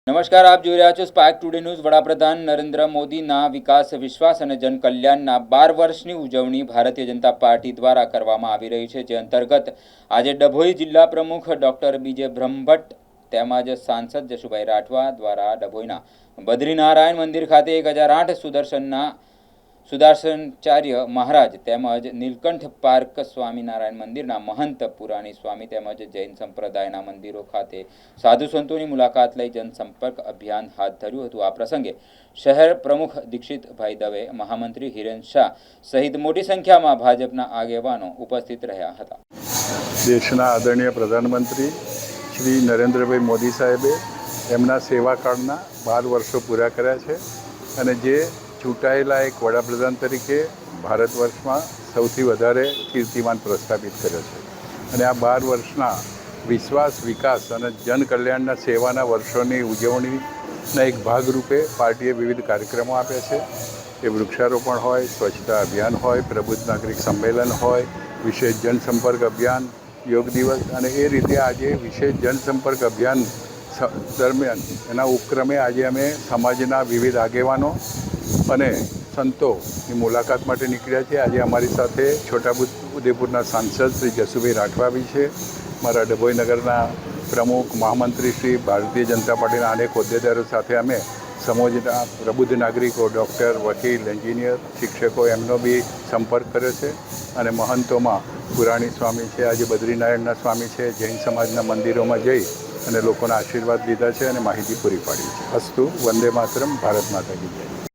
નમસ્કાર, આપ જોઈ રહ્યા છો સ્પાર્ક ટુડે ન્યૂઝ। વડાપ્રધાન નરેન્દ્ર મોદીના વિકાસ, વિશ્વાસ અને જનકલ્યાણના 12 વર્ષની ઉજવણી ભારતીય જનતા પાર્ટી દ્વારા કરવામાં આવી રહી છે, જે અંતર્ગત આજે ડભોઈ જિલ્લા પ્રમુખ ડોક્ટર બીજે બ્રહ્મભટ્ટ તેમજ સાંસદ જશુભાઈ રાઠવા દ્વારા ડભોઈના બદ્રીનારાયણ મંદિર ખાતે 1008 સુદર્શનાચાર્ય મહારાજ તેમજ નીલકંઠ પાર્ક સ્વામિનારાયણ મંદિરના મહંત પુરાણી સ્વામી તેમજ જૈન સંપ્રદાયના મંદિરો ખાતે સાધુ સંતોની મુલાકાત લઈ જનસંપર્ક અભિયાન હાથ ધર્યું હતું। આ પ્રસંગે શહેર પ્રમુખ દીક્ષિતભાઈ દવે, મહામંત્રી હિરેન શાહ સહિત મોટી સંખ્યામાં ભાજપના આગેવાનો ઉપસ્થિત રહ્યા હતા। દેશના આદરણીય પ્રધાનમંત્રી શ્રી નરેન્દ્રભાઈ મોદી સાહેબે એમના સેવાકાળના 12 વર્ષો પૂરા કર્યા છે અને જે ચૂંટાયેલા એક વડાપ્રધાન તરીકે ભારત વર્ષમાં સૌથી વધારે કીર્તિમાન પ્રસ્થાપિત કર્યો છે અને આ 12 વર્ષના વિશ્વાસ, વિકાસ અને જનકલ્યાણના સેવાના વર્ષોની ઉજવણીના એક ભાગરૂપે પાર્ટીએ વિવિધ કાર્યક્રમો આપ્યા છે। એ વૃક્ષારોપણ હોય, સ્વચ્છતા અભિયાન હોય, પ્રબુદ્ધ નાગરિક સંમેલન હોય, વિશેષ જનસંપર્ક અભિયાન, યોગ દિવસ અને એ રીતે આજે વિશેષ જનસંપર્ક અભિયાન દરમિયાન એના ઉપક્રમે આજે અમે સમાજના વિવિધ આગેવાનો અને સંતોની મુલાકાત માટે નીકળ્યા છે। આજે અમારી સાથે છોટાઉદેપુરના સાંસદ શ્રી જશુભાઈ રાઠવા બી છે, મારા ડભોઈ નગરના પ્રમુખ, મહામંત્રી શ્રી, ભારતીય જનતા પાર્ટીના અનેક હોદ્દેદારો સાથે અમે સમાજના પ્રબુદ્ધ નાગરિકો, ડૉક્ટર, વકીલ, એન્જિનિયર, શિક્ષકો એમનો બી સંપર્ક કર્યો છે અને મહંતોમાં પુરાણી સ્વામી છે, આજે બદ્રીનારાયણના સ્વામી છે, જૈન સમાજના મંદિરોમાં જઈ અને લોકોના આશીર્વાદ લીધા છે અને માહિતી પૂરી પાડી છે। અસ્તુ, વંદે માતરમ, ભારત માતા કી જય।